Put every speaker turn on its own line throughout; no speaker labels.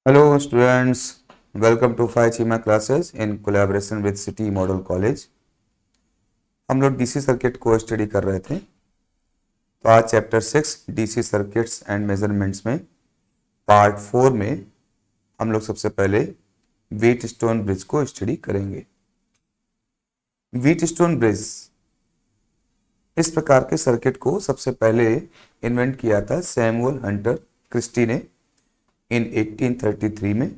Hello students, welcome to 5 classes in collaboration with City Model College। हम लोग DC circuit को study कर रहे थे, तो आज chapter 6 DC circuits and measurements में पार्ट 4 में हम लोग सबसे पहले व्हीटस्टोन ब्रिज को स्टडी करेंगे। व्हीटस्टोन ब्रिज इस प्रकार के सर्किट को सबसे पहले इन्वेंट किया था सैमुअल हंटर क्रिस्टी ने इन 1833 में,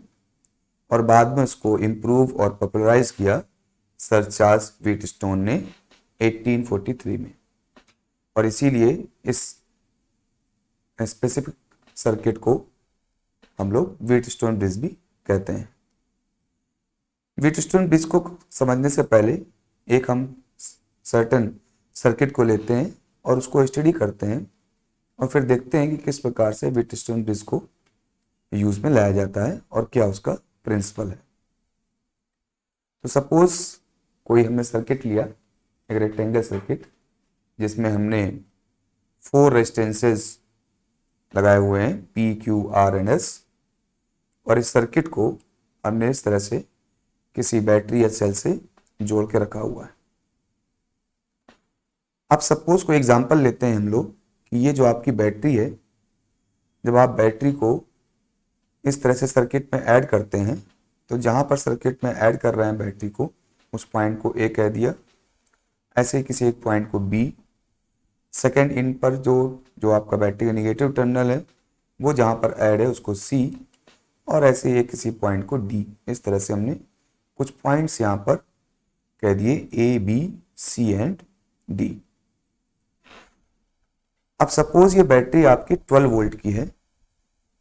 और बाद में उसको इम्प्रूव और पॉपुलराइज किया सर चार्ल्स व्हीटस्टोन ने 1843 में। और इसीलिए इस स्पेसिफिक सर्किट को हम लोग व्हीटस्टोन ब्रिज भी कहते हैं। व्हीटस्टोन ब्रिज को समझने से पहले एक हम सर्टन सर्किट को लेते हैं और उसको स्टडी करते हैं, और फिर देखते हैं कि किस प्रकार से व्हीटस्टोन ब्रिज को यूज में लाया जाता है और क्या उसका प्रिंसिपल है। तो सपोज कोई हमने सर्किट लिया, एक रेक्टेंगल सर्किट जिसमें हमने 4 रेजिस्टेंसेस लगाए हुए हैं P, Q, R and S, और इस सर्किट को हमने इस तरह से किसी बैटरी या सेल से जोड़ के रखा हुआ है। अब सपोज कोई एग्जांपल लेते हैं हम लोग कि ये जो आपकी बैटरी है, जब आप बैटरी को इस तरह से सर्किट में ऐड करते हैं, तो जहां पर सर्किट में ऐड कर रहे हैं बैटरी को, उस पॉइंट को A कह दिया, ऐसे ही किसी एक पॉइंट को B, सेकेंड इन पर जो आपका बैटरी का निगेटिव टर्मिनल है वो जहां पर ऐड है उसको C, और ऐसे ही किसी पॉइंट को D। इस तरह से हमने कुछ पॉइंट्स यहाँ पर कह दिए A, B, C and D। अब सपोज ये बैटरी आपकी 12 वोल्ट की है,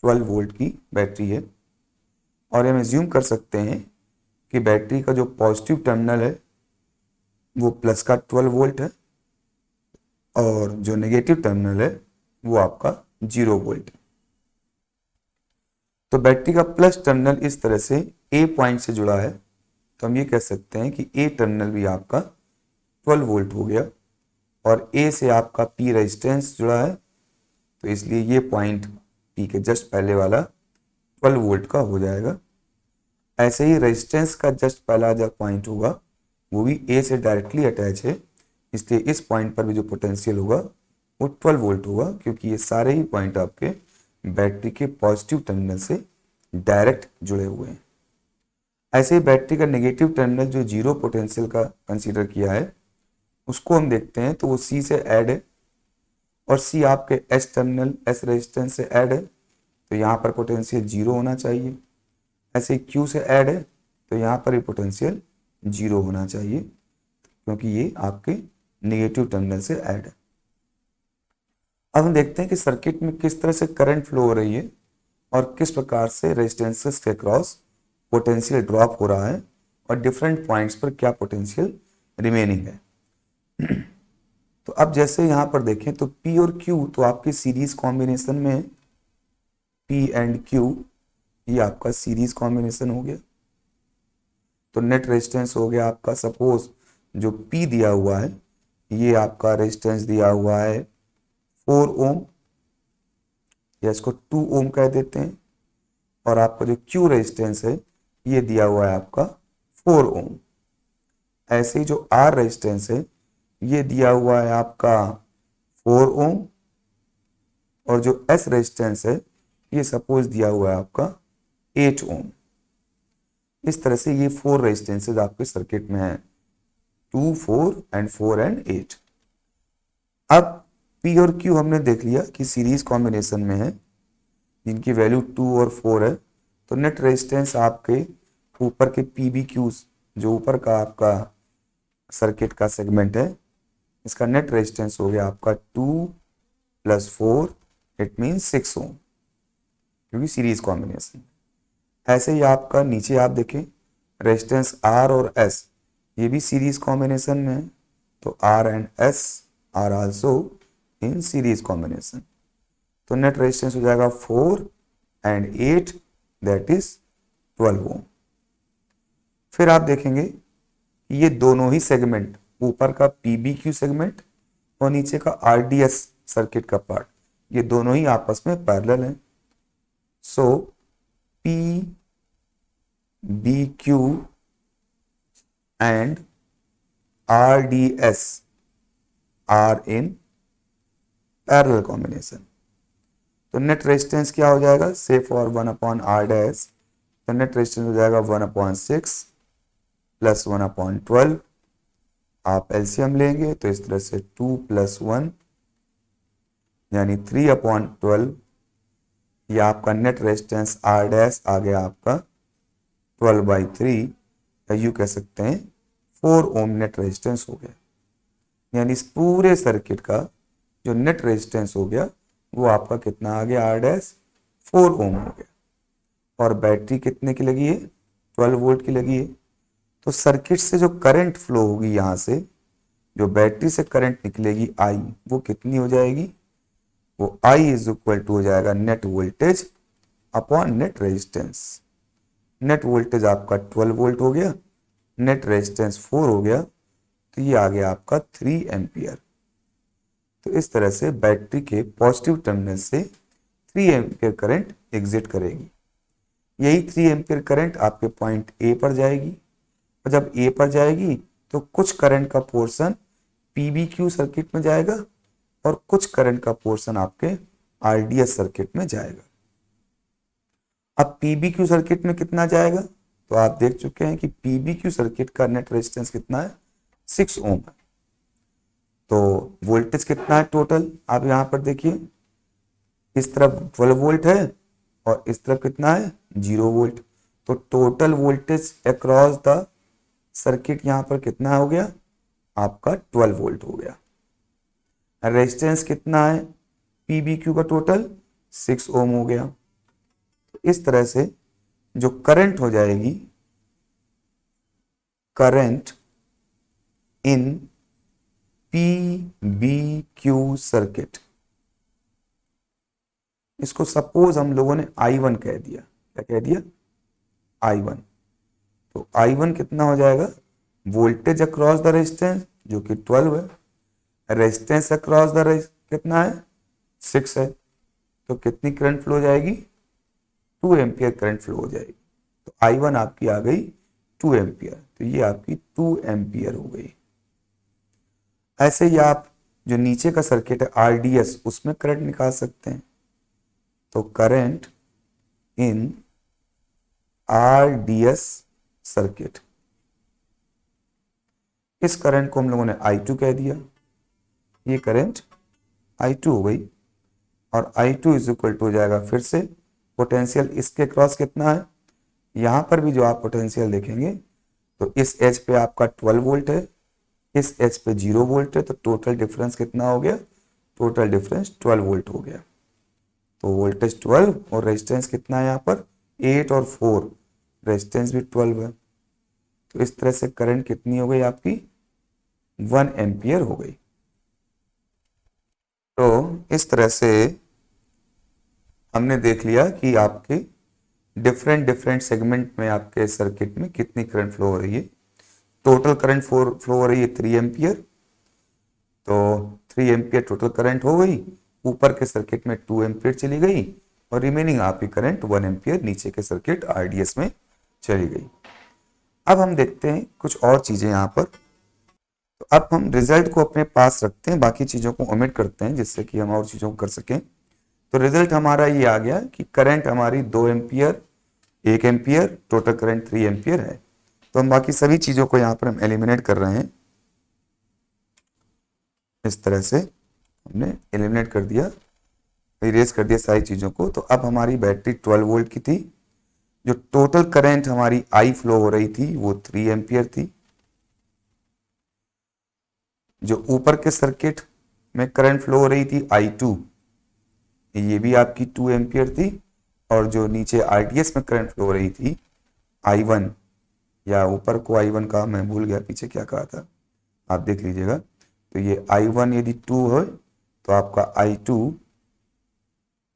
12 वोल्ट की बैटरी है, और हम एज्यूम कर सकते हैं कि बैटरी का जो पॉजिटिव टर्मिनल है वो प्लस का 12 वोल्ट है, और जो नेगेटिव टर्मिनल है वो आपका 0 वोल्ट है। तो बैटरी का प्लस टर्मिनल इस तरह से A पॉइंट से जुड़ा है, तो हम ये कह सकते हैं कि A टर्मिनल भी आपका 12 वोल्ट हो गया, और A से आपका P रेजिस्टेंस जुड़ा है, तो इसलिए ये पॉइंट P के जस्ट पहले वाला 12 वोल्ट का हो जाएगा। ऐसे ही रेजिस्टेंस का जस्ट पहला जो पॉइंट होगा वो भी A से डायरेक्टली अटैच है, इसलिए इस पॉइंट पर भी जो पोटेंशियल होगा वो 12 वोल्ट होगा, क्योंकि ये सारे ही पॉइंट आपके बैटरी के पॉजिटिव टर्मिनल से डायरेक्ट जुड़े हुए हैं। ऐसे ही बैटरी का नेगेटिव टर्मिनल जो 0 पोटेंशियल का कंसीडर किया है, उसको हम देखते हैं तो वो C से ऐड है, और C आपके S टर्मिनल S रेजिस्टेंस से ऐड है, तो यहाँ पर पोटेंशियल 0 होना चाहिए। ऐसे Q से ऐड है, तो यहाँ पर भी पोटेंशियल 0 होना चाहिए, क्योंकि ये आपके नेगेटिव टर्मिनल से ऐड है। अब हम देखते हैं कि सर्किट में किस तरह से करंट फ्लो हो रही है और किस प्रकार से रेजिस्टेंसेस के क्रॉस पोटेंशियल ड्रॉप हो रहा है, और डिफरेंट पॉइंट्स पर क्या पोटेंशियल रिमेनिंग है। तो अब जैसे यहाँ पर देखें तो P और Q तो आपकी सीरीज कॉम्बिनेशन में है, P एंड Q ये आपका सीरीज कॉम्बिनेशन हो गया। तो नेट रेजिस्टेंस हो गया आपका, सपोज जो P दिया हुआ है ये आपका रेजिस्टेंस दिया हुआ है 4 ओम, या इसको 2 ओम कह देते हैं, और आपका जो Q रेजिस्टेंस है ये दिया हुआ है आपका 4 ओम। ऐसे ही जो R रेजिस्टेंस है ये दिया हुआ है आपका 4 ओम, और जो S रेजिस्टेंस है ये सपोज दिया हुआ है आपका 8 ओम। इस तरह से ये 4 रेजिस्टेंसेज आपके सर्किट में है, 2, 4 एंड 4 एंड 8। अब P और Q हमने देख लिया कि सीरीज कॉम्बिनेशन में है, जिनकी वैल्यू 2 और 4 है, तो नेट रेजिस्टेंस आपके ऊपर के PBQ जो ऊपर का आपका सर्किट का सेगमेंट है, इसका नेट रेजिस्टेंस हो गया आपका 2 + 4, इट मीन्स 6 ओम, क्योंकि सीरीज कॉम्बिनेशन। ऐसे ही आपका नीचे आप देखें रेजिस्टेंस R और S ये भी सीरीज कॉम्बिनेशन में है, तो R and S are also in series combination. तो नेट रेजिस्टेंस हो जाएगा 4 एंड 8, दैट इज 12 ओम। फिर आप देखेंगे कि ये दोनों ही सेगमेंट, ऊपर का PBQ सेगमेंट और नीचे का RDS सर्किट का पार्ट, ये दोनों ही आपस में पैरेलल हैं। सो P BQ and RDS are in parallel combination. तो नेट रेजिस्टेंस क्या हो जाएगा, से फॉर 1/R डैश, तो नेट रेजिस्टेंस हो जाएगा 1/6 प्लस 1/12। आप एलसीएम लेंगे तो इस तरह से 2 + 1 यानी 3/12। ये आपका नेट रेजिस्टेंस R डैश आ गया आपका 12/3, या यूँ कह सकते हैं 4 ओम नेट रेजिस्टेंस हो गया। यानी इस पूरे सर्किट का जो नेट रेजिस्टेंस हो गया वो आपका कितना आ गया, R डैश 4 ओम हो गया। और बैटरी कितने की लगी है, 12 वोल्ट की लगी है। तो सर्किट से जो करंट फ्लो होगी, यहाँ से जो बैटरी से करंट निकलेगी I, वो कितनी हो जाएगी, वो I = हो जाएगा net voltage upon net resistance. Net voltage आपका 12 वोल्ट हो गया, नेट रेजिस्टेंस 4 हो गया, तो ये आ गया आपका 3 एम्पियर। तो इस तरह से बैटरी के पॉजिटिव टर्मिनल से 3 एम्पियर करंट एग्जिट करेगी। यही 3 एम्पियर करंट आपके पॉइंट ए पर जाएगी, और जब ए पर जाएगी तो कुछ करंट का पोर्शन PBQ सर्किट में जाएगा और कुछ करंट का पोर्शन आपके RDS सर्किट में जाएगा। अब PBQ सर्किट में कितना जाएगा, तो आप देख चुके हैं कि PBQ सर्किट का नेट रेजिस्टेंस कितना है, 6 ओम है। तो वोल्टेज कितना है टोटल, आप यहां पर देखिए, इस तरफ 12 वोल्ट है और इस तरफ कितना है, 0 वोल्ट। तो total voltage across the circuit यहां पर कितना हो गया, आपका 12 वोल्ट हो गया। रेजिस्टेंस कितना है PBQ का टोटल, 6 ओम हो गया। तो इस तरह से जो करंट हो जाएगी, करंट इन PBQ सर्किट, इसको सपोज हम लोगों ने I1 कह दिया, क्या कह दिया, I1। तो I1 कितना हो जाएगा, वोल्टेज अक्रॉस द रेजिस्टेंस जो कि 12 है, रेजिस्टेंस अक्रॉस द कितना है, 6 है। तो कितनी करंट फ्लो हो जाएगी, 2 एम्पियर करंट फ्लो हो जाएगी। तो I1 आपकी आ गई 2 एम्पियर, तो ये आपकी 2 एम्पियर हो गई। ऐसे ही आप जो नीचे का सर्किट है RDS, उसमें करंट निकाल सकते हैं। तो करंट इन RDS सर्किट, इस करंट को हम लोगों ने I2 कह दिया, ये करंट I2 हो गई। और I2 = हो जाएगा फिर से पोटेंशियल इसके क्रॉस कितना है, यहां पर भी जो आप पोटेंशियल देखेंगे तो इस एज पे आपका 12 वोल्ट है, इस एज पे 0 वोल्ट है। तो टोटल डिफरेंस कितना हो गया, टोटल डिफरेंस 12 वोल्ट हो गया। तो वोल्टेज 12 और रेजिस्टेंस कितना है यहाँ पर, 8 और 4, रेजिस्टेंस भी 12 है। तो इस तरह से करंट कितनी हो गई आपकी, 1 एम्पियर हो गई। तो इस तरह से हमने देख लिया कि आपके डिफरेंट सेगमेंट में आपके सर्किट में कितनी करंट फ्लो हो रही है। टोटल करंट फ्लो हो रही है 3 एम्पियर, तो 3 एम्पियर टोटल करंट हो गई। ऊपर के सर्किट में 2 एम्पियर चली गई और रिमेनिंग आपकी करंट 1 एम्पियर नीचे के सर्किट RDS में चली गई। अब हम देखते हैं कुछ और चीजें यहाँ पर। तो अब हम रिजल्ट को अपने पास रखते हैं, बाकी चीजों को ओमिट करते हैं जिससे कि हम और चीजों को कर सकें। तो रिजल्ट हमारा ये आ गया कि करंट हमारी 2 ampere, 1 ampere, total current 3 ampere है। तो हम बाकी सभी चीजों को यहाँ पर हम एलिमिनेट कर रहे हैं। इस तरह से हमने एलिमिनेट कर दिया, इरेज कर दिया सारी चीजों को। तो अब हमारी बैटरी 12 वोल्ट की थी, जो टोटल करंट हमारी I फ्लो हो रही थी वो 3 एम्पियर थी। जो ऊपर के सर्किट में करंट फ्लो हो रही थी I2, ये भी आपकी 2 एम्पियर थी। और जो नीचे RDS में करंट फ्लो हो रही थी I1, या ऊपर को I1 का मैं भूल गया, पीछे क्या कहा था, आप देख लीजिएगा। तो ये I1 यदि 2 हो तो आपका I2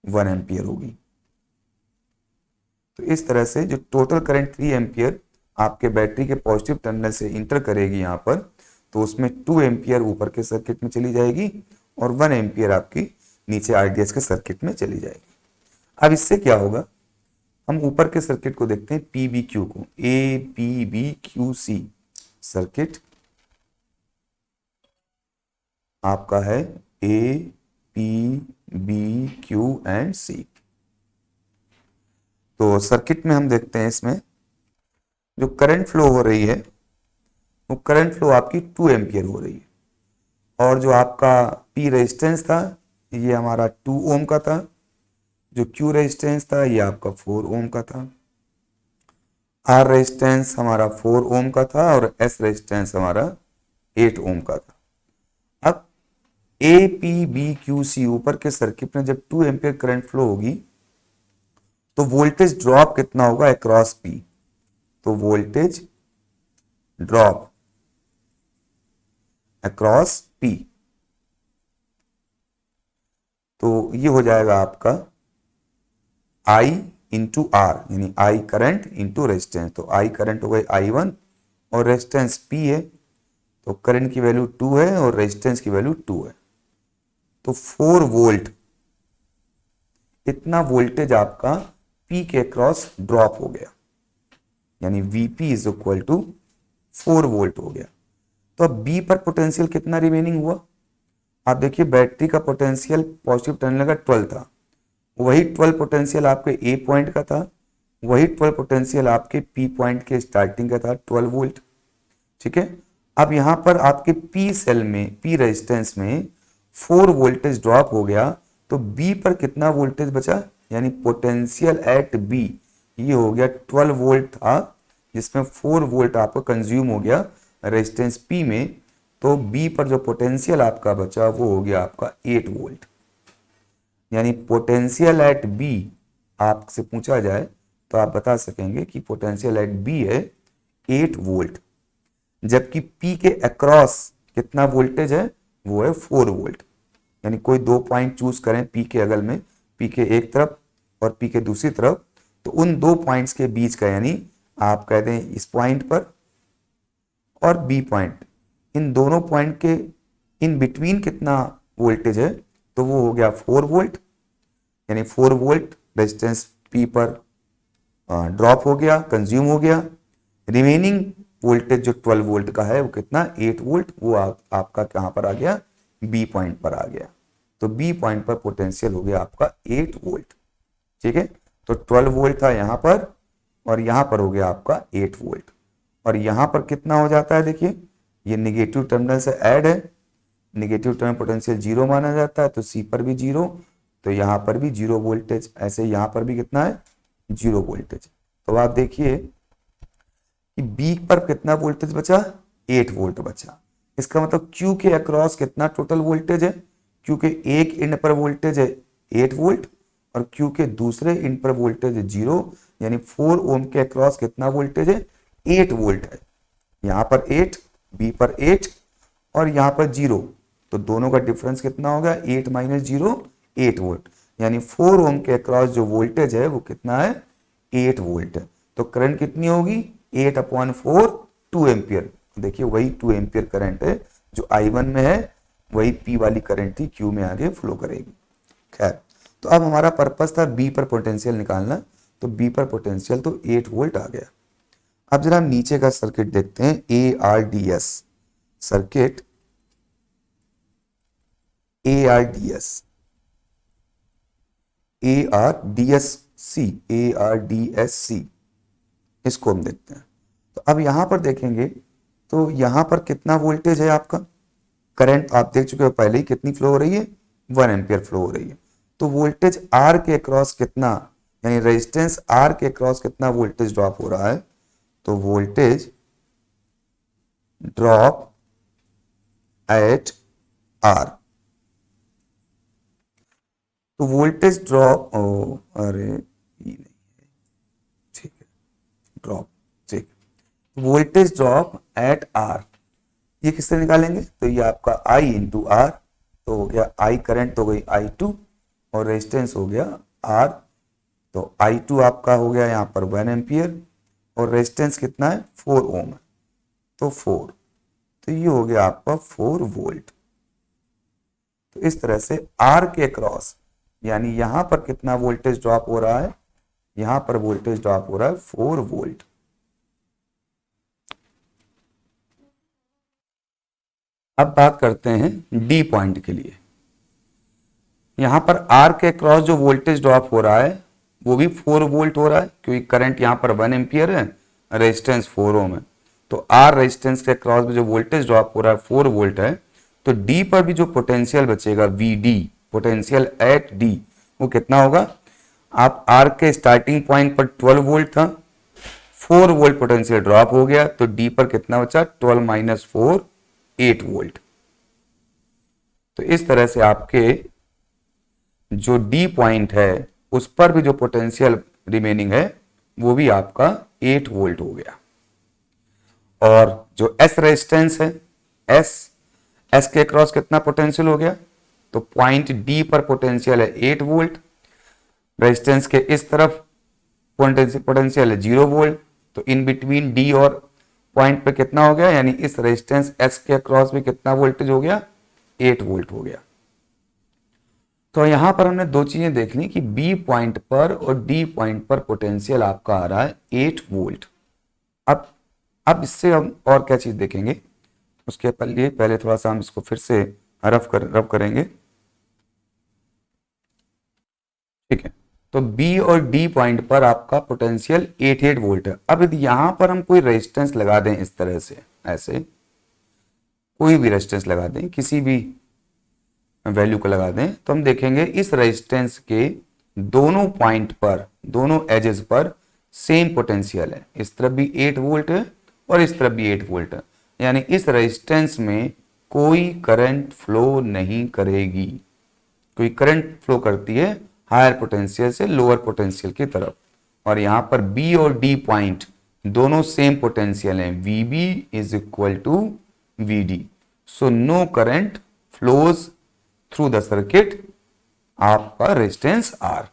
1 एम्पियर होगी। तो इस तरह से जो टोटल करंट 3 एम्पियर आपके बैटरी के पॉजिटिव टर्मिनल से इंटर करेगी यहाँ पर, तो उसमें 2 एम्पियर ऊपर के सर्किट में चली जाएगी और 1 एम्पियर आपकी नीचे RDS के सर्किट में चली जाएगी। अब इससे क्या होगा हम ऊपर के सर्किट को देखते हैं, PBQ को, APBQC सर्किट आपका है APBQ&C। तो सर्किट में हम देखते हैं इसमें जो करंट फ्लो हो रही है वो करंट फ्लो आपकी 2 एम्पियर हो रही है, और जो आपका P रेजिस्टेंस था ये हमारा 2 ओम का था, जो Q रेजिस्टेंस था ये आपका 4 ओम का था, R रेजिस्टेंस हमारा 4 ओम का था और S रेजिस्टेंस हमारा 8 ओम का था। अब APBQC ऊपर के सर्किट में जब 2 एम्पियर करंट फ्लो होगी तो वोल्टेज ड्रॉप कितना होगा अक्रॉस P, तो वोल्टेज ड्रॉप अक्रॉस P, तो ये हो जाएगा आपका I इंटू R, यानी I करंट इंटू रेजिस्टेंस। तो I करंट हो गई I1 और रेजिस्टेंस P है, तो करंट की वैल्यू 2 है और रेजिस्टेंस की वैल्यू 2 है, तो 4 वोल्ट इतना वोल्टेज आपका P के अक्रॉस ड्रॉप हो गया, यानी Vp is equal to 4 volt हो गया। तो अब B पर पोटेंशियल कितना रिमेनिंग हुआ, आप देखिए बैटरी का पोटेंशियल पॉजिटिव टर्मिनल का 12 था, वही 12 पोटेंशियल आपके A पॉइंट का था, वही 12 पोटेंशियल आपके P पॉइंट के स्टार्टिंग का था 12 वोल्ट। ठीक है, अब यहां पर आपके P सेल में, P रेजिस्टेंस में 4 वोल्टेज ड्रॉप हो गया, तो B पर कितना वोल्टेज बचा, यानी पोटेंशियल एट B ये हो गया 12 वोल्ट था, जिसमें 4 वोल्ट आपका कंज्यूम हो गया रेजिस्टेंस P में, तो B पर जो पोटेंशियल आपका बचा वो हो गया आपका 8 वोल्ट। यानी पोटेंशियल एट B आपसे पूछा जाए तो आप बता सकेंगे कि पोटेंशियल एट B है 8 वोल्ट, जबकि P के अक्रॉस कितना वोल्टेज है वो है 4 वोल्ट। यानी कोई 2 पॉइंट चूज करें P के अगल में, P के एक तरफ और P के दूसरी तरफ, तो उन 2 पॉइंट्स के बीच का, यानी आप कह दें इस पॉइंट पर और B पॉइंट, इन दोनों पॉइंट के इन बिटवीन कितना वोल्टेज है, तो वो हो गया 4 वोल्ट, यानी 4 वोल्ट रेजिस्टेंस P पर ड्रॉप हो गया, कंज्यूम हो गया। रिमेनिंग वोल्टेज जो 12 वोल्ट का है वो कितना 8 वोल्ट, वो आपका कहां पर आ गया, B पॉइंट पर आ गया। तो B पॉइंट पर पोटेंशियल हो गया आपका 8 वोल्ट। ठीक है, तो 12 वोल्ट था यहां पर और यहां पर हो गया आपका 8 वोल्ट, और यहां पर कितना हो जाता है, देखिए ये निगेटिव टर्मिनल से ऐड है, निगेटिव टर्मिनल पोटेंशियल 0 माना जाता है, तो C पर भी 0, तो यहां पर भी 0 वोल्टेज, ऐसे यहां पर भी कितना है 0 वोल्टेज। तो आप देखिए कि B पर कितना वोल्टेज बचा, 8 वोल्ट बचा। इसका मतलब Q के अक्रॉस कितना टोटल वोल्टेज है, Q के एक एंड पर वोल्टेज है 8 वोल्ट और Q के दूसरे एंड पर वोल्टेज है 0, यानी 4 ओम के अक्रॉस कितना वोल्टेज है 8 वोल्ट है। यहां पर 8, B पर 8 और यहां पर 0, तो दोनों का डिफरेंस कितना होगा 8 माइनस 0 8 वोल्ट, यानी 4 ओम के अक्रॉस जो वोल्टेज है वो कितना है 8 वोल्ट है। तो करंट कितनी होगी 8/4 2 एम्पियर। देखिए वही 2 एम्पियर करंट है जो I1 में है, वही P वाली करंट ही Q में आगे फ्लो करेगी। खैर, तो अब हमारा पर्पस था B पर पोटेंशियल निकालना, तो B पर पोटेंशियल तो 8 वोल्ट आ गया। अब जरा नीचे का सर्किट देखते हैं, ARDS सर्किट, ARDSC इसको हम देखते हैं। तो अब यहां पर देखेंगे तो यहां पर कितना वोल्टेज है आपका, करंट आप देख चुके हो पहले ही, कितनी फ्लो हो रही है 1 एम्पियर फ्लो हो रही है। तो वोल्टेज R के अक्रॉस कितना, यानी रेजिस्टेंस R के अक्रॉस कितना वोल्टेज ड्रॉप हो रहा है, तो वोल्टेज ड्रॉप एट R, तो वोल्टेज ड्रॉप, अरे नहीं है, ठीक है, ड्रॉप, ठीक, वोल्टेज ड्रॉप एट R ये किससे निकालेंगे, तो ये आपका I इंटू R, तो हो गया I करंट तो गई I2 और रेजिस्टेंस हो गया R, तो I2 आपका हो गया यहाँ पर 1 एम्पियर और रेजिस्टेंस कितना है 4 ओम है, तो 4, तो ये हो गया आपका 4 वोल्ट। तो इस तरह से R के क्रॉस, यानी यहां पर कितना वोल्टेज ड्रॉप हो रहा है यहां पर वोल्टेज ड्रॉप हो रहा है 4 वोल्ट। अब बात करते हैं डी पॉइंट के लिए। यहां पर आर के क्रॉस जो वोल्टेज ड्रॉप हो रहा है वो भी 4 वोल्ट हो रहा है, क्योंकि करंट यहां पर 1 एम्पियर है, रेजिस्टेंस 4 ओम है। तो आर रेजिस्टेंस के क्रॉस में जो वोल्टेज ड्रॉप हो रहा है 4 वोल्ट है, तो डी पर भी जो पोटेंशियल बचेगा V D, potential at D, वो कितना होगा? आप आर के स्टार्टिंग पॉइंट पर 12 वोल्ट था, 4 वोल्ट पोटेंशियल ड्रॉप हो गया, तो डी पर कितना बचा? 12 माइनस 4, 8 वोल्ट। तो इस तरह से आपके जो डी पॉइंट है उस पर भी जो पोटेंशियल रिमेनिंग है वो भी आपका 8 वोल्ट हो गया। और जो एस रेजिस्टेंस है, एस के क्रॉस कितना पोटेंशियल हो गया? तो पॉइंट डी पर पोटेंशियल है 8 वोल्ट, रेजिस्टेंस के इस तरफ पोटेंशियल है 0 वोल्ट, तो इन बिटवीन डी और पॉइंट पे कितना हो गया? यानी इस रेजिस्टेंस एस के क्रॉस में कितना वोल्टेज हो गया? 8 वोल्ट हो गया। तो यहां पर हमने दो चीजें देख ली कि बी पॉइंट पर और डी पॉइंट पर पोटेंशियल आपका आ रहा है 8 वोल्ट। अब इससे हम और क्या चीज देखेंगे, उसके पहले थोड़ा सा हम इसको फिर से रफ करेंगे। ठीक है, तो बी और डी पॉइंट पर आपका पोटेंशियल 8 वोल्ट है। अब यदि यहां पर हम कोई रेजिस्टेंस लगा दें इस तरह से, ऐसे कोई भी रेजिस्टेंस लगा दें, किसी भी वैल्यू को लगा दें, तो हम देखेंगे इस रेजिस्टेंस के दोनों पॉइंट पर, दोनों एजेस पर सेम पोटेंशियल है। इस तरफ भी 8 वोल्ट है और इस तरफ भी 8 वोल्ट है, यानी इस रेजिस्टेंस में कोई करंट फ्लो नहीं करेगी। कोई करंट फ्लो करती है हायर पोटेंशियल से लोअर पोटेंशियल की तरफ। और यहां पर बी और डी पॉइंट दोनों सेम पोटेंशियल हैं, VB is equal to VD। So no current flows through the circuit, आपका resistance R,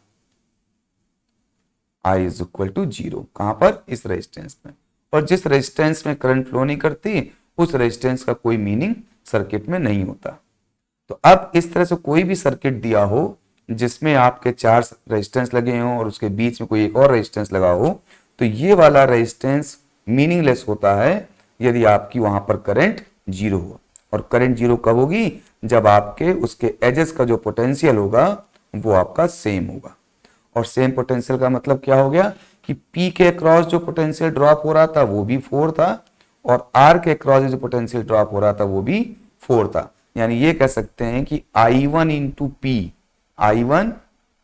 I is equal to 0। कहां पर? इस रेजिस्टेंस में। और जिस रेजिस्टेंस में करंट फ्लो नहीं करती उस रेजिस्टेंस का कोई मीनिंग सर्किट में नहीं होता। तो अब इस तरह से कोई भी सर्किट दिया हो जिसमें आपके 4 रेजिस्टेंस लगे हों और उसके बीच में कोई एक और रेजिस्टेंस लगा हो, तो ये वाला रेजिस्टेंस मीनिंगलेस होता है यदि आपकी वहां पर करंट 0 हो। और करंट 0 कब होगी? जब आपके उसके एजेस का जो पोटेंशियल होगा वो आपका सेम होगा। और सेम पोटेंशियल का मतलब क्या हो गया कि P के क्रॉस जो पोटेंशियल ड्रॉप हो रहा था वो भी 4 था, और R के क्रॉस जो पोटेंशियल ड्रॉप हो रहा था वो भी 4 था। यानी ये कह सकते हैं कि I1 इंटू P, I1,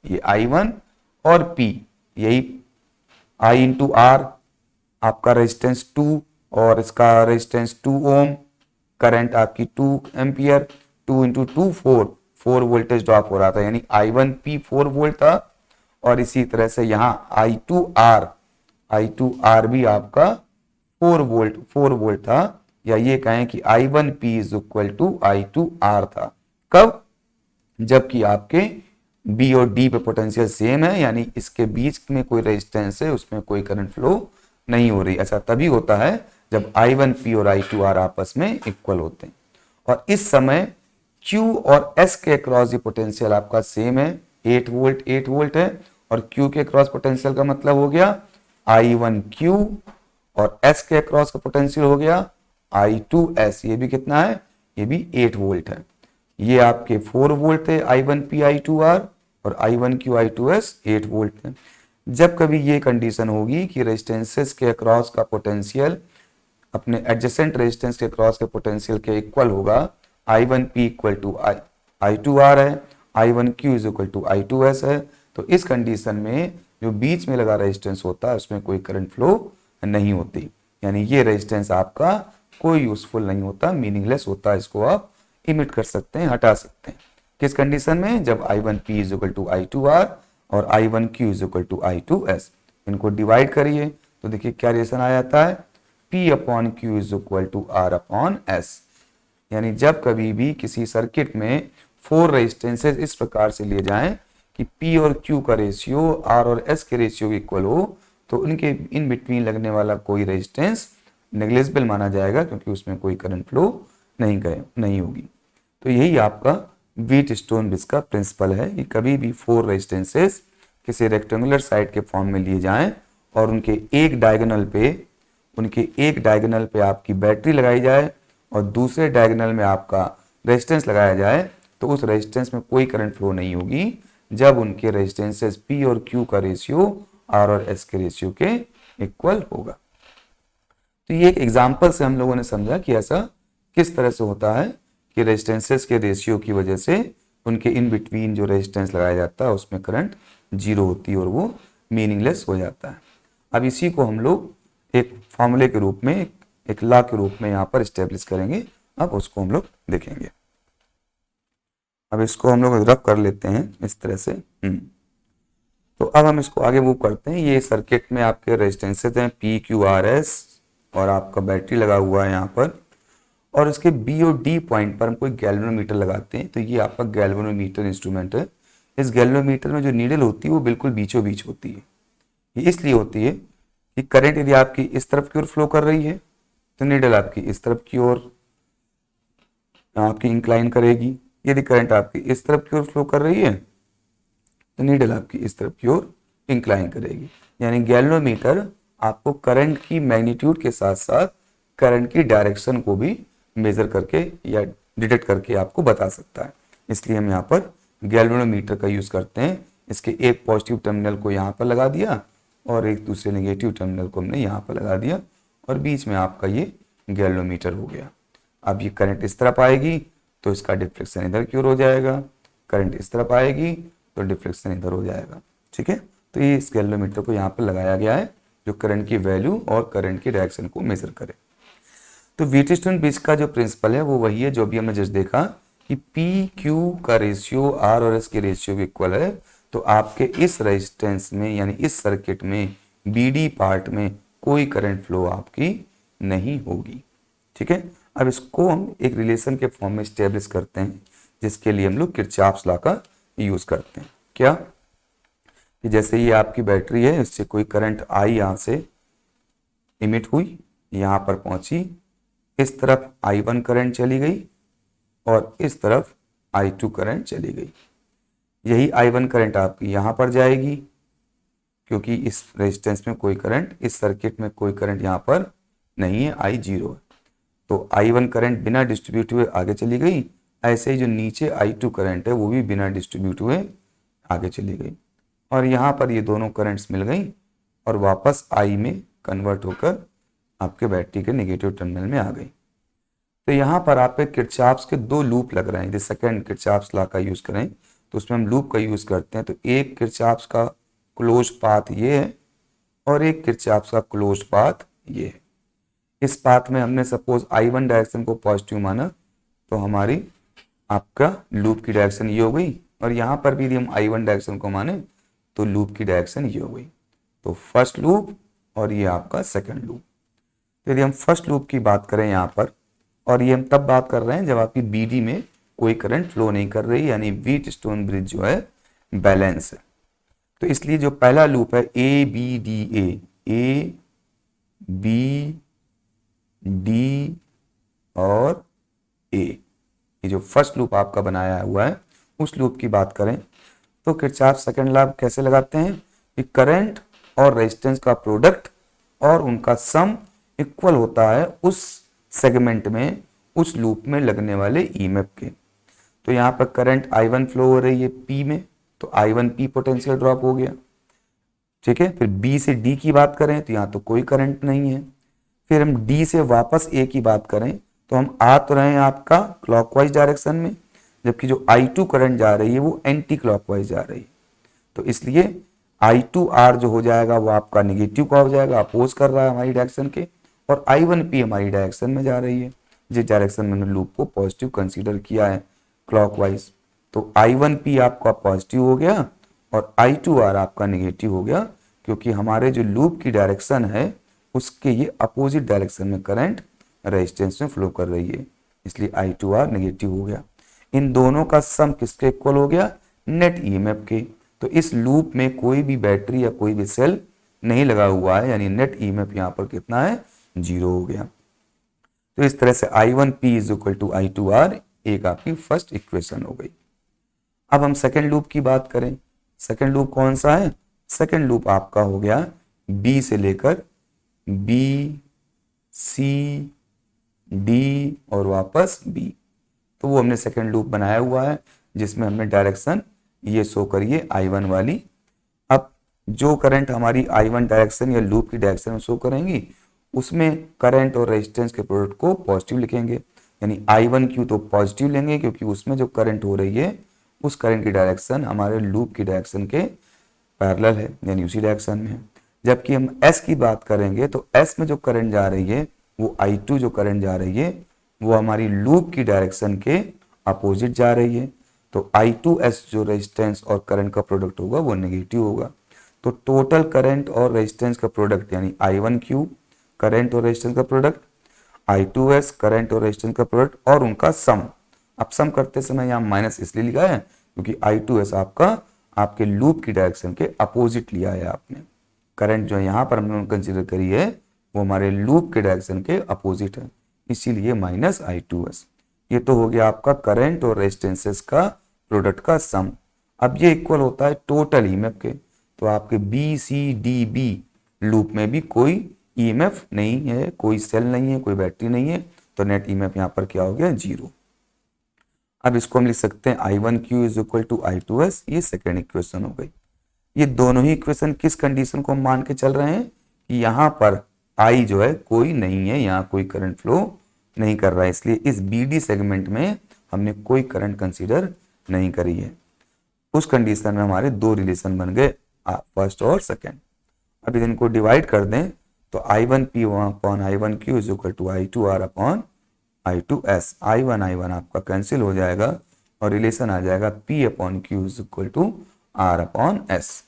ये I1 और P, यही I इंटू R, आपका रेजिस्टेंस 2 और इसका रेजिस्टेंस 2 ओम, करंट आपकी 2 एम्पियर, 2 इंटू 2 4 वोल्टेज ड्रॉप हो रहा था, यानी I1P 4 वोल्ट था। और इसी तरह से यहां I2R भी आपका 4 वोल्ट था, या ये कहें कि I1P is equal to I2R था। कब? जबकि आपके B और D पे पोटेंशियल सेम है, यानी इसके बीच में कोई रेजिस्टेंस है, उसमें कोई करंट फ्लो नहीं हो रही। ऐसा तभी होता है जब I1P और I2R आपस में इक्वल होते हैं। और इस समय Q और S के क्रॉस पोटेंशियल आपका सेम है, 8 वोल्ट है, और Q के क्रॉस पोटेंशियल का मतलब हो गया I1Q, और S के क्रॉस का पोटेंशियल हो गया I2S। ये भी कितना है? ये भी 8 वोल्ट है। ये आपके 4 वोल्ट थे I1P I2R, और I1Q I2S 8 वोल्ट है। जब कभी ये कंडीशन होगी कि रेजिस्टेंसेस के क्रॉस का पोटेंशियल अपने एडजेसेंट रेजिस्टेंस के क्रॉस के पोटेंशियल के इक्वल होगा, I1P इक्वल टू I2R है, I1Q is equal to I2S है, तो इस कंडीशन में जो बीच में लगा रेजिस्टेंस होता है उसमें कोई करंट फ्लो नहीं होती, यानी ये रेजिस्टेंस आपका कोई यूजफुल नहीं होता, मीनिंगलेस होता है। इसको आप इमिट कर सकते हैं, हटा सकते हैं। किस कंडीशन में? जब I1P is equal to I2R और I1Q is equal to I2S। इनको डिवाइड करिए तो देखिए क्या रिलेशन आ जाता है, P upon Q is equal to R upon S। यानी जब कभी भी किसी सर्किट में 4 रेजिस्टेंसेस इस प्रकार से लिए जाएं कि P और Q का रेशियो R और S के रेशियो इक्वल हो, तो उनके इन बिटवीन लगने वाला कोई रेजिस्टेंस नेग्लिजिबल माना जाएगा, क्योंकि उसमें कोई करंट फ्लो नहीं होगी। तो यही आपका व्हीटस्टोन ब्रिज का प्रिंसिपल है कि कभी भी 4 रेजिस्टेंसेस किसी रेक्टेंगुलर साइड के फॉर्म में लिए जाएं और उनके एक डायगोनल पे आपकी बैटरी लगाई जाए और दूसरे डायगोनल में आपका रेजिस्टेंस लगाया जाए, तो उस रेजिस्टेंस में कोई करंट फ्लो नहीं होगी जब उनके रेजिस्टेंसेस P और Q का रेशियो R और S के रेशियो के इक्वल होगा। तो ये एक एग्जाम्पल से हम लोगों ने समझा कि ऐसा किस तरह से होता है कि रेजिस्टेंसेस के रेशियो की वजह से उनके इन बिटवीन जो रेजिस्टेंस लगाया जाता है उसमें करंट जीरो होती है और वो मीनिंगलेस हो जाता है। अब इसी को हम लोग एक फॉर्मूले के रूप में, एक लॉ के रूप में यहाँ पर स्टेब्लिश करेंगे। अब उसको हम लोग देखेंगे। अब इसको हम लोग रफ कर लेते हैं इस तरह से। तो अब हम इसको आगे मूव करते हैं। ये सर्किट में आपके रेजिस्टेंसेज हैं P, Q, R, S और आपका बैटरी लगा हुआ है यहाँ पर, और इसके B और D पॉइंट पर हम कोई गैल्वेनोमीटर लगाते हैं। तो ये आपका गैल्वेनोमीटर इंस्ट्रूमेंट है। इस गैल्वेनोमीटर में जो नीडल होती है वो बिल्कुल बीचों बीच होती है। ये इसलिए होती है कि करंट यदि आपकी इस तरफ की ओर फ्लो कर रही है तो नीडल आपकी इस तरफ की ओर आपकी इंक्लाइन करेगी। यदि करंट आपकी इस तरफ की ओर फ्लो कर रही है तो नीडल आपकी इस तरफ की ओर इंक्लाइन करेगी। यानी गैल्वेनोमीटर आपको करंट की मैग्नीट्यूड के साथ साथ करंट की डायरेक्शन को भी मेजर करके या डिटेक्ट करके आपको बता सकता है। इसलिए हम यहाँ पर गैल्वेनोमीटर का यूज करते हैं। इसके एक पॉजिटिव टर्मिनल को यहाँ पर लगा दिया और एक दूसरे नेगेटिव टर्मिनल को हमने यहाँ पर लगा दिया और बीच में आपका ये गैल्वेनोमीटर हो गया। अब ये करंट इस तरफ आएगी तो इसका डिफ्लेक्शन इधर की ओर हो जाएगा, करंट इस तरफ आएगी तो डिफ्लेक्शन इधर हो जाएगा। ठीक है, तो ये इस गैल्वेनोमीटर को यहाँ पर लगाया गया है जो करंट की वैल्यू और करंट की डायरेक्शन को मेजर करे। तो व्हीटस्टोन ब्रिज का जो प्रिंसिपल है वो वही है जो भी हमने जस्ट देखा कि P, Q का रेशियो R और S के रेशियो के इक्वल है। तो आपके इस रेजिस्टेंस में यानी इस सर्किट में BD पार्ट में कोई करंट फ्लो आपकी नहीं होगी। ठीक है, अब इसको हम एक रिलेशन के फॉर्म में स्टेब्लिश करते हैं जिसके लिए हम लोग किरचॉफ्स लॉ का यूज करते हैं। क्या कि जैसे ये आपकी बैटरी है, इससे कोई करंट आई यहाँ से इमिट हुई, यहाँ पर पहुंची, इस तरफ I1 करंट चली गई और इस तरफ I2 करंट चली गई। यही I1 करंट आपकी यहाँ पर जाएगी क्योंकि इस रेजिस्टेंस में कोई करंट, इस सर्किट में कोई करंट यहाँ पर नहीं है, I0 है। तो I1 करंट बिना डिस्ट्रीब्यूट हुए आगे चली गई। ऐसे ही जो नीचे I2 करंट है वो भी बिना डिस्ट्रीब्यूट हुए आगे चली गई और यहाँ पर ये दोनों करंट्स मिल गई और वापस I में कन्वर्ट होकर आपके बैटरी के नेगेटिव टर्मिनल में आ गई। तो यहाँ पर आप पे किरचॉफ्स के दो लूप लग रहे हैं। यदि सेकंड किरचॉफ्स लॉ का यूज करें तो उसमें हम लूप का यूज करते हैं। तो एक किरचॉफ्स का क्लोज पाथ ये है और एक किरचॉफ्स का क्लोज पाथ ये है। इस पाथ में हमने सपोज I1 डायरेक्शन को पॉजिटिव माना तो हमारी आपका लूप की डायरेक्शन ये हो गई और यहाँ पर भी यदि हम I1 डायरेक्शन को माने तो लूप की डायरेक्शन ये हो गई। तो फर्स्ट लूप और ये आपका सेकंड लूप। तो यदि हम फर्स्ट लूप की बात करें यहाँ पर, और ये हम तब बात कर रहे हैं जब आपकी BD में कोई करंट फ्लो नहीं कर रही, यानी व्हीटस्टोन ब्रिज जो है बैलेंस है। तो इसलिए जो पहला लूप है A B D और A, ये जो फर्स्ट लूप आपका बनाया हुआ है उस लूप की बात करें तो किरचॉफ सेकंड लॉ कैसे लगाते हैं कि करंट और रेजिस्टेंस का प्रोडक्ट और उनका सम इक्वल होता है उस सेगमेंट में, उस लूप में लगने वाले ईएमएफ के। तो यहाँ पर करंट I1 फ्लो हो रही है P में, तो I1P पोटेंशियल ड्रॉप हो गया। ठीक है, फिर B से D की बात करें तो यहाँ तो कोई करंट नहीं है। फिर हम D से वापस A की बात करें तो हम आ तो रहे हैं आपका क्लॉकवाइज डायरेक्शन में, जबकि जो I2 करंट जा रही है वो एंटी क्लॉकवाइज जा रही है। तो इसलिए I2R जो हो जाएगा वो आपका निगेटिव का हो जाएगा, अपोज कर रहा है हमारी डायरेक्शन के, और I1P हमारी डायरेक्शन में जा रही है, जिस डायरेक्शन में हमने लूप को पॉजिटिव कंसीडर किया है क्लॉकवाइज। तो I1P आपका पॉजिटिव हो गया और I2R आपका निगेटिव हो गया, क्योंकि हमारे जो लूप की डायरेक्शन है उसके ये अपोजिट डायरेक्शन में करंट रेजिस्टेंस में फ्लो कर रही है, इसलिए I2R नेगेटिव हो गया। इन दोनों का सम किसके इक्वल हो गया? नेट ईएमएफ के। तो इस लूप में कोई भी बैटरी या कोई भी सेल नहीं लगा हुआ है, यानी नेट ईएमएफ यहाँ पर कितना है? 0 हो गया। तो इस तरह से I1P is equal to I2R एक आपकी फर्स्ट इक्वेशन हो गई। अब हम सेकेंड लूप की बात करें सेकेंड लूप कौन सा है? सेकेंड लूप आपका हो गया बी से लेकर बी, सी, डी और वापस बी। तो वो हमने सेकेंड लूप बनाया हुआ है जिसमें हमने डायरेक्शन ये शो करिए I1 वाली। अब जो करंट हमारी I1 डायरेक्शन या लूप की डायरेक्शन में शो करेंगी उसमें करंट और रेजिस्टेंस के प्रोडक्ट को पॉजिटिव लिखेंगे, यानी I1Q तो पॉजिटिव लेंगे क्योंकि उसमें जो करंट हो रही है उस करंट की डायरेक्शन हमारे लूप की डायरेक्शन के पैरेलल है, यानी उसी डायरेक्शन में है। जबकि हम S की बात करेंगे तो S में जो करंट जा रही है वो I2 जो करंट जा रही है वो हमारी लूप की डायरेक्शन के अपोजिट जा रही है। तो I2S जो रेजिस्टेंस और करंट का प्रोडक्ट होगा वो नेगेटिव होगा। तो टोटल करंट और रेजिस्टेंस का प्रोडक्ट यानी I1Q करंट और रेजिस्टेंस का प्रोडक्ट, I2S करंट और रेजिस्टेंस का प्रोडक्ट और उनका सम। अब सम करते समय यहाँ माइनस इसलिए लिखा है क्योंकि I2S आपका आपके लूप की डायरेक्शन के अपोजिट लिया है आपने। करंट जो यहाँ पर हमने कंसीडर करी है वो हमारे लूप के डायरेक्शन के अपोजिट है, इसीलिए माइनस I2S। ये तो हो गया आपका करंट और रेजिस्टेंसेस का प्रोडक्ट का सम। अब ये इक्वल होता है टोटल ईएमएफ के। तो आपके बी, सी, डी, बी लूप में भी कोई ईएमएफ नहीं है, कोई सेल नहीं है, कोई बैटरी नहीं है, तो नेट ईएमएफ यहाँ पर क्या हो गया? 0। अब इसको हम लिख सकते हैं I1Q is equal to I2S। ये सेकेंड इक्वेशन हो गई। ये दोनों ही इक्वेशन किस कंडीशन को हम मान के चल रहे हैं कि यहाँ पर I जो है कोई नहीं है, यहाँ कोई करंट फ्लो नहीं कर रहा है, इसलिए इस BD सेगमेंट में हमने कोई करंट कंसीडर नहीं करी है। उस कंडीशन में हमारे दो रिलेशन बन गए, फर्स्ट और सेकेंड। अब इनको डिवाइड कर दें तो I1P upon I1Q is equal to I2R upon I2S। I1 आपका कैंसिल हो जाएगा और रिलेशन आ जाएगा P upon Q is equal to R upon S।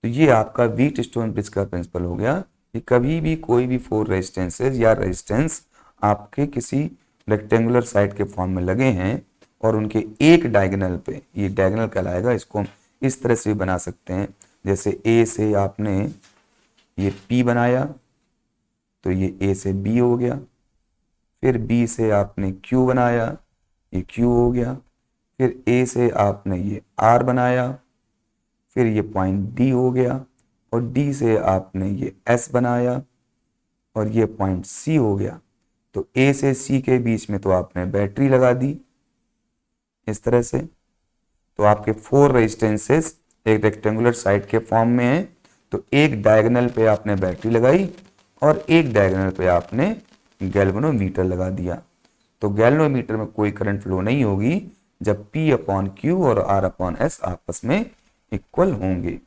तो ये आपका व्हीट स्टोन ब्रिज का प्रिंसिपल हो गया कि कभी भी कोई भी 4 रेजिस्टेंसेज या रेजिस्टेंस आपके किसी रेक्टेंगुलर साइड के फॉर्म में लगे हैं और उनके एक डायगोनल पे, ये डायगोनल कहलाएगा, इसको हम इस तरह से भी बना सकते हैं। जैसे A से आपने ये P बनाया तो ये A से B हो गया, फिर B से आपने Q बनाया, ये Q हो गया, फिर A से आपने ये R बनाया, फिर ये पॉइंट D हो गया, और D से आपने ये S बनाया और ये पॉइंट C हो गया। तो A से C के बीच में तो आपने बैटरी लगा दी इस तरह से। तो आपके 4 रेजिस्टेंसेस एक रेक्टेंगुलर साइड के फॉर्म में है, तो एक डायगोनल पे आपने बैटरी लगाई और एक डायगोनल पे आपने गैल्वेनोमीटर लगा दिया। तो गैल्वेनोमीटर में कोई करंट फ्लो नहीं होगी जब P अपॉन Q और R अपॉन S आपस में इक्वल होंगे।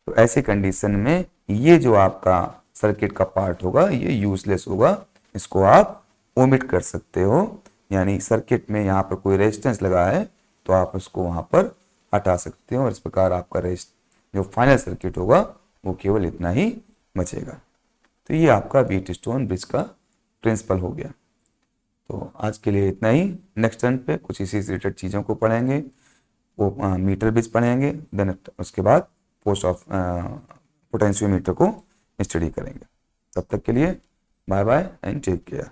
तो ऐसे कंडीशन में ये जो आपका सर्किट का पार्ट होगा ये यूजलेस होगा, इसको आप ओमिट कर सकते हो। यानी सर्किट में यहाँ पर कोई रेजिस्टेंस लगा है तो आप उसको वहाँ पर हटा सकते हो और इस प्रकार आपका जो फाइनल सर्किट होगा वो केवल इतना ही बचेगा। तो ये आपका व्हीट स्टोन ब्रिज का प्रिंसिपल हो गया। तो आज के लिए इतना ही। नेक्स्ट टर्न पे कुछ इसी से रिलेटेड चीज़ों को पढ़ेंगे, वो मीटर ब्रिज पढ़ेंगे, देन उसके बाद पोटेंशियोमीटर को स्टडी करेंगे। तब तक के लिए bye bye and take care.